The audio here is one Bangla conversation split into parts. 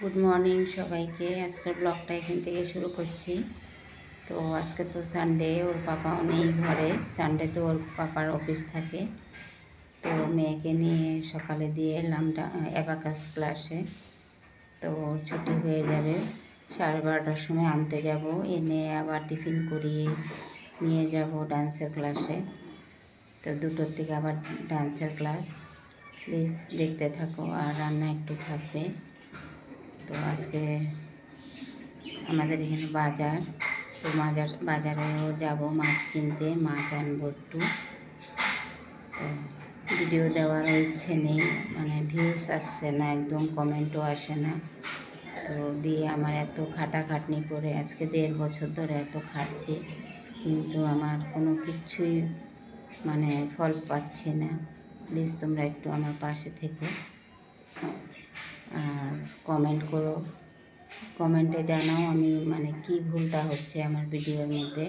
গুড মর্নিং সবাইকে। আজকের ব্লগটা এখান থেকে শুরু করছি। তো আজকে তো সানডে, ওর পাপাও নেই ঘরে। সানডে তো ওর পাপার অফিস থাকে। তো মেয়েকে নিয়ে সকালে দিয়ে এলাম অ্যাবাকাস ক্লাসে। তো ছুটি হয়ে যাবে, 12:30টার সময় আনতে যাব, এনে আবার টিফিন করিয়ে নিয়ে যাব ডান্সের ক্লাসে। তো 2টোর থেকে আবার ডান্সের ক্লাস। প্লিজ দেখতে থাকো, আর রান্না একটু থাকবে। তো আজকে আমাদের এখানে বাজার, তো বাজারেও যাব মাছ কিনতে, মাছ আনবো একটু। তো ভিডিও দেওয়ার ইচ্ছে নেই, মানে ভিউজ আসছে না, একদম কমেন্টও আসে না। তো দিয়ে আমার এত খাটাখাটনি করে আজকে 1.5 বছর ধরে এত খাটছি, কিন্তু আমার কোনো কিছুই মানে ফল পাচ্ছি না। প্লিজ তোমরা একটু আমার পাশে থেকো আর কমেন্ট করো, কমেন্টে জানাও আমি মানে কি ভুলটা হচ্ছে আমার ভিডিওর মধ্যে।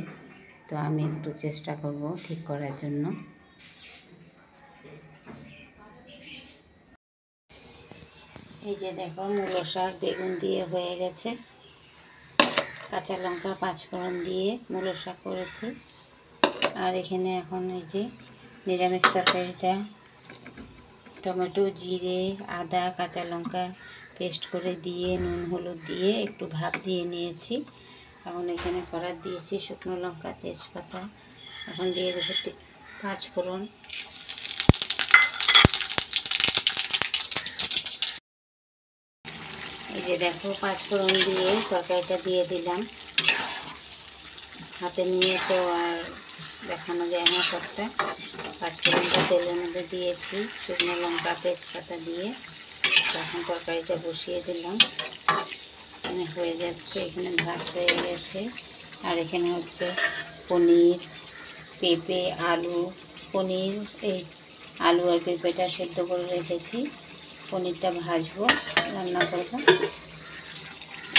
তো আমি একটু চেষ্টা করব ঠিক করার জন্য। এই যে দেখো, মূলো শাক বেগুন দিয়ে হয়ে গেছে, কাঁচা লঙ্কা 5 ফোড়ন দিয়ে মূলো শাক করেছি। আর এখানে এখন এই যে নিরামিষ তরকারিটা টমেটো, জিরে, আদা, কাঁচা লঙ্কা পেস্ট করে দিয়ে নুন হলুদ দিয়ে একটু ভাপ দিয়ে নিয়েছি। এখন এখানে কড়াই দিয়েছি শুকনো লঙ্কা, তেজপাতা, এখন দিয়ে দেবো 5 ফোড়ন। এই যে দেখো 5 ফোড়ন দিয়ে তরকারিটা দিয়ে দিলাম। হাতে নিয়ে তো আর দেখানো যায় না সবটা। 5 ফোড়নটা তেলের মধ্যে দিয়েছি, শুকনো লঙ্কা তেজপাতা দিয়ে এখন তরকারিটা বসিয়ে দিলাম। এখানে হয়ে যাচ্ছে, এখানে ভাত হয়ে গেছে। আর এখানে হচ্ছে পনির, পেঁপে, আলু, পনির, এই আলু আর পেঁপেটা সেদ্ধ করে রেখেছি। পনিরটা ভাজবো, রান্না করবো।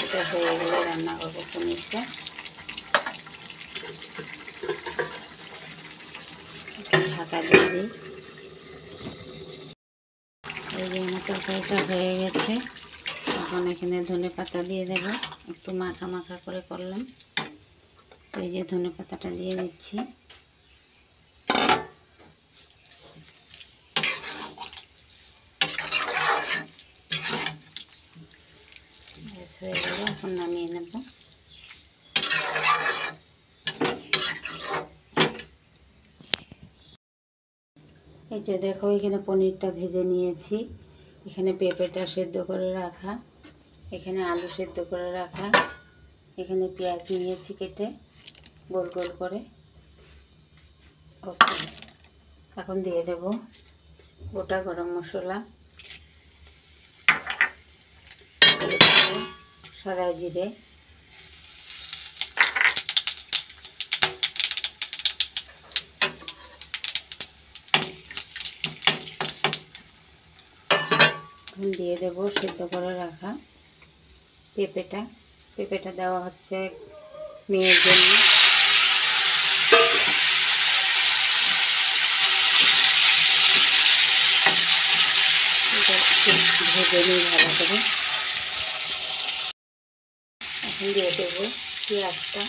এটা হয়ে গেলে রান্না করবো পনিরটা। ঢাকা দিয়ে দিই। এই যে আমার তরকারিটা হয়ে গেছে। এখন এখানে ধনেপাতা দিয়ে দেবো, একটু মাখা মাখা করে করলাম। এই যে ধনেপাতাটা দিয়ে দিচ্ছি। হয়ে গেল, এখন নামিয়ে নেব। এই যে দেখো, এখানে পনিরটা ভেজে নিয়েছি, এখানে পেঁপেটা সেদ্ধ করে রাখা, এখানে আলু সেদ্ধ করে রাখা, এখানে পেঁয়াজ নিয়েছি কেটে গোল গোল করে। এখন দিয়ে দেব গোটা গরম মশলা, সাদা জিরে, দিয়ে দেব সেদ্ধ করে রাখা পেঁপেটা দেওয়া হচ্ছে মেয়ের জন্য। ভেজে নিই ভালো করে। এখন দিয়ে দেবো পেঁয়াজটা,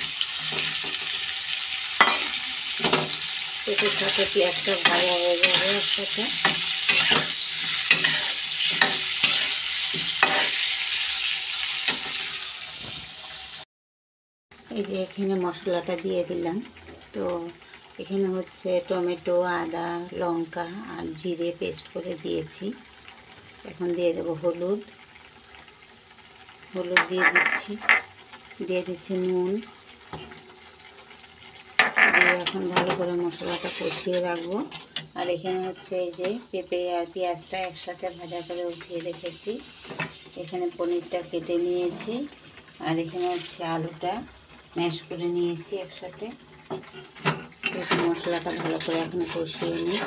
পেঁপের সাথে পেঁয়াজটা ভালো হয়ে যাবে একসাথে। এই যে এখানে মশলাটা দিয়ে দিলাম। তো এখানে হচ্ছে টমেটো, আদা, লঙ্কা আর জিরে পেস্ট করে দিয়েছি। এখন দিয়ে দেবো হলুদ দিয়ে দিচ্ছি নুন দিয়ে এখন ভালো করে মশলাটা কষিয়ে রাখবো। আর এখানে হচ্ছে এই যে পেঁপে আর পেঁয়াজটা একসাথে ভাজা করে উঠিয়ে রেখেছি। এখানে পনিরটা কেটে নিয়েছি, আর এখানে হচ্ছে আলুটা ম্যাশ করে নিয়েছি একসাথে। মশলাটা ভালো করে এখন কষিয়ে নিই।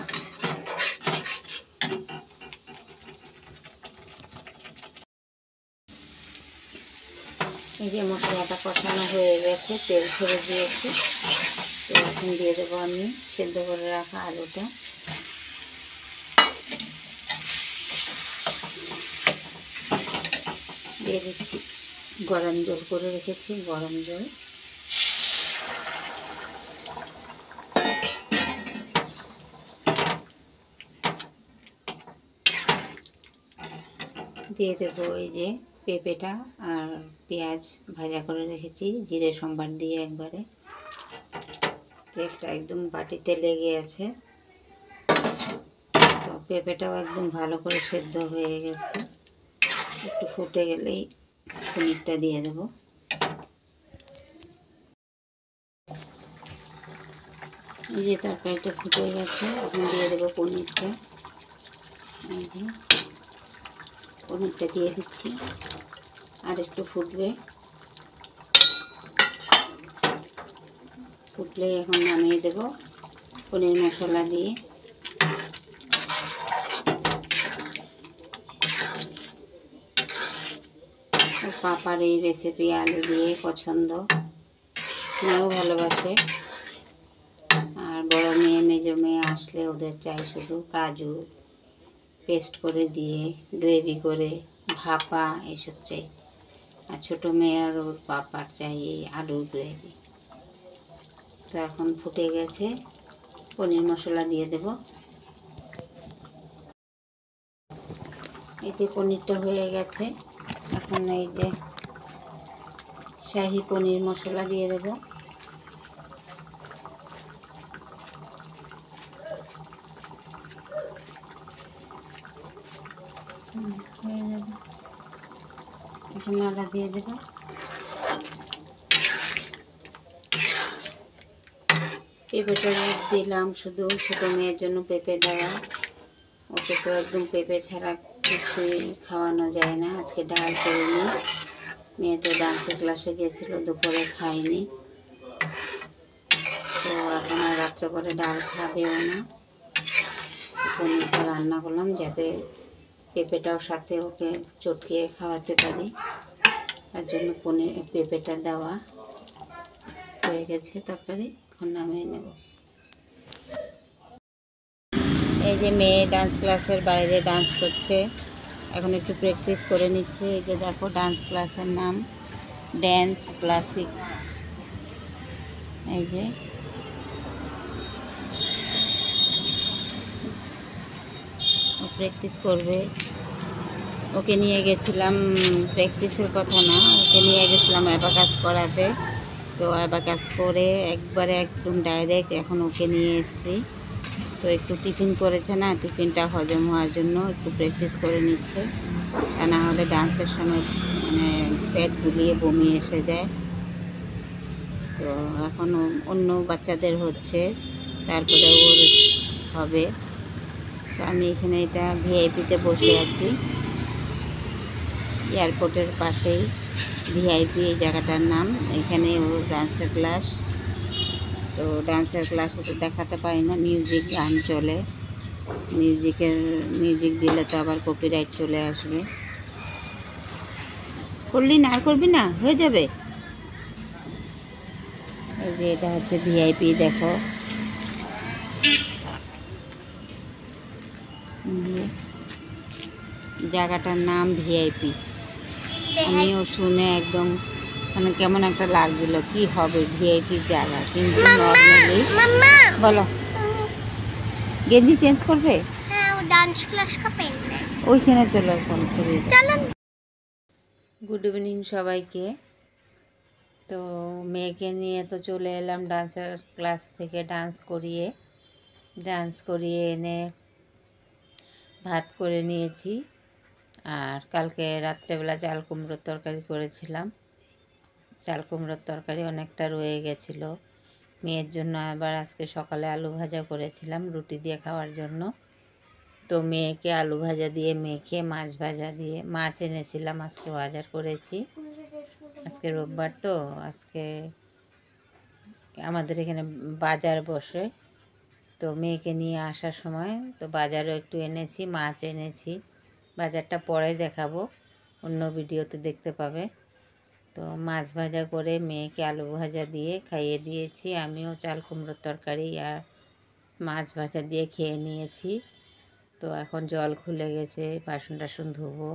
এই যে মশলাটা কষানো হয়ে গেছে, তেল ছেড়ে দিয়েছি। তো এখন দিয়ে দেবো আমি সেদ্ধ করে রাখা আলুটা। দিয়ে দিচ্ছি গরম জল করে রেখেছি, গরম জল। দিয়ে দেবো এই যে পেঁপেটা আর পেঁয়াজ ভাজা করে রেখেছি জিরে সম্বার দিয়ে একবারে। তেলটা একদম বাটিতে লেগে আছে, তো পেঁপেটাও একদম ভালো করে সেদ্ধ হয়ে গেছে। একটু ফুটে গেলেই পনিরটা দিয়ে দেবো। এই যে তরকারিটা ফুটে গেছে, এখন দিয়ে দেবো পনিরটা। এই যে পনিরটা দিয়ে দিচ্ছি, আর একটু ফুটবে, ফুটলেই এখন নামিয়ে দেবো পনির মশলা দিয়ে। পাপার এই রেসিপি আলু দিয়ে পছন্দ, মেয়েও ভালোবাসে। আর বড় মেয়ে মেজো মেয়ে আসলে ওদের চাই শুধু কাজু পেস্ট করে দিয়ে গ্রেভি করে ভাপা এসব চাই। আর ছোটো মেয়ে আর ওর পাপার চাই এই আলুর গ্রেভি। তো এখন ফুটে গেছে, পনির মশলা দিয়ে দেব। এই যে পনিরটা হয়ে গেছে, এখন এই যে শাহি পনির মশলা দিয়ে দেব। হয়ে যাবে, এখন আদা দিয়ে দেব। পেঁপেটা দিলাম শুধু ছোটো মেয়ের জন্য পেঁপে দেওয়া, ওকে তো একদম পেঁপে ছাড়া কিছুই খাওয়ানো যায় না। আজকে ডাল করিনি, মেয়ে তো ডান্সের ক্লাসে গিয়েছিল, দুপুরে খায়নি, তো এখন আর রাত্রে করে ডাল খাবেও না। পনিরটা রান্না করলাম যাতে পেঁপেটাও সাথে ওকে চটকিয়ে খাওয়াতে পারি, তার জন্য পেঁপেটা দেওয়া হয়ে গেছে। তরকারি এখন নামিয়ে নেব। এই যে মেয়ে ডান্স ক্লাসের বাইরে ডান্স করছে, এখন একটু প্র্যাকটিস করে নিচ্ছে। এই যে দেখো ডান্স ক্লাসের নাম ড্যান্স ক্লাসিক্স। এই যে ও প্র্যাকটিস করবে। ওকে নিয়ে গেছিলাম, প্র্যাকটিসের কথা না, ওকে নিয়ে গেছিলাম অ্যাবাকাস করাতে। তো অ্যাবাকাস করে একবারে একদম ডাইরেক্ট এখন ওকে নিয়ে এসেছি। তো একটু টিফিন করেছে না, টিফিনটা হজম হওয়ার জন্য একটু প্র্যাকটিস করে নিচ্ছে, তা না হলে ডান্সের সময় মানে পেট গুলিয়ে বমি এসে যায়। তো এখন অন্য বাচ্চাদের হচ্ছে, তারপরে ওর হবে। তো আমি এখানে এটা ভিআইপিতে বসে আছি, এয়ারপোর্টের পাশেই ভিআইপি এই জায়গাটার নাম। এখানে ওর ডান্সের ক্লাস। তো ডান্সের ক্লাসে তো দেখাতে পারি না, মিউজিক গান চলে, মিউজিক দিলে তো আবার কপিরাইট চলে আসবে। করলি না, আর করবি না, হয়ে যাবে। এই যে এটা হচ্ছে ভিআইপি, দেখো জায়গাটার নাম ভিআইপি। আমিও শুনে একদম মানে কেমন একটা লাগছিল, কি হবে ভিআইপির জায়গা, কিন্তু নর্মালি। বলো, গেঞ্জি চেঞ্জ করবে? হ্যাঁ, ও ডান্স ক্লাস का पेन है ওইখানে চলো এখন করে। গুড ইভিনিং সবাইকে। তো মেয়েকে নিয়ে তো চলে এলাম ডান্সের ক্লাস থেকে, ডান্স করিয়ে এনে ভাত করে নিয়েছি। আর কালকে রাত্রেবেলা চাল কুমড়োর তরকারি করেছিলাম, চাল কুমড়োর তরকারি অনেকটা রয়ে গেছিলো। মেয়ের জন্য আবার আজকে সকালে আলু ভাজা করেছিলাম রুটি দিয়ে খাওয়ার জন্য। তো মেয়েকে আলু ভাজা দিয়ে মেখে মাছ ভাজা দিয়ে, মাছ এনেছিলাম আজকে বাজার করেছি। আজকে রোববার তো, আজকে আমাদের এখানে বাজার বসে। তো মেয়েকে নিয়ে আসার সময় তো বাজারও একটু এনেছি, মাছ এনেছি। বাজারটা পরে দেখাবো, অন্য ভিডিওতে দেখতে পাবে। তো মাছ ভাজা করে মেয়েকে আলু ভাজা দিয়ে খাইয়ে দিয়েছি। আমিও চাল কুমড়োর তরকারি আর মাছ ভাজা দিয়ে খেয়ে নিয়েছি। তো এখন জল খুলে গেছে, বাসন টাসন ধোবো।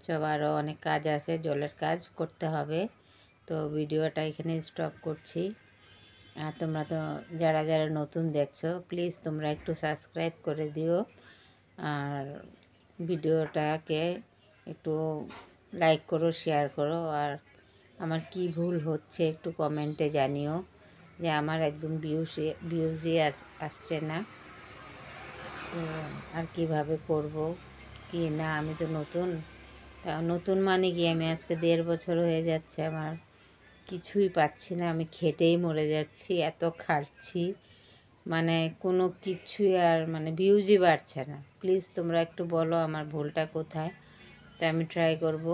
সবারও অনেক কাজ আছে, জলের কাজ করতে হবে। তো ভিডিওটা এখানে স্টপ করছি। আর তোমরা তো যারা যারা নতুন দেখছো প্লিজ তোমরা একটু সাবস্ক্রাইব করে দিও, আর ভিডিওটাকে একটু লাইক করো, শেয়ার করো। আর আমার কি ভুল হচ্ছে একটু কমেন্টে জানিও, যে আমার একদম ভিউজই আসছে না। তো আর কিভাবে করব কি না, আমি তো নতুন। তা নতুন মানে কি, আমি আজকে 1.5 বছর হয়ে যাচ্ছে, আমার কিছুই পাচ্ছি না, আমি খেটেই মরে যাচ্ছি, এত খাটছি, মানে কোনো কিছুই আর মানে ভিউজই বাড়ছে না। প্লিজ তোমরা একটু বলো আমার ভুলটা কোথায়, তো আমি ট্রাই করব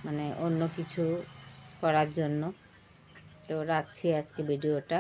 মানে অন্য কিছু করার জন্য। তো রাখছি আজকে ভিডিওটা।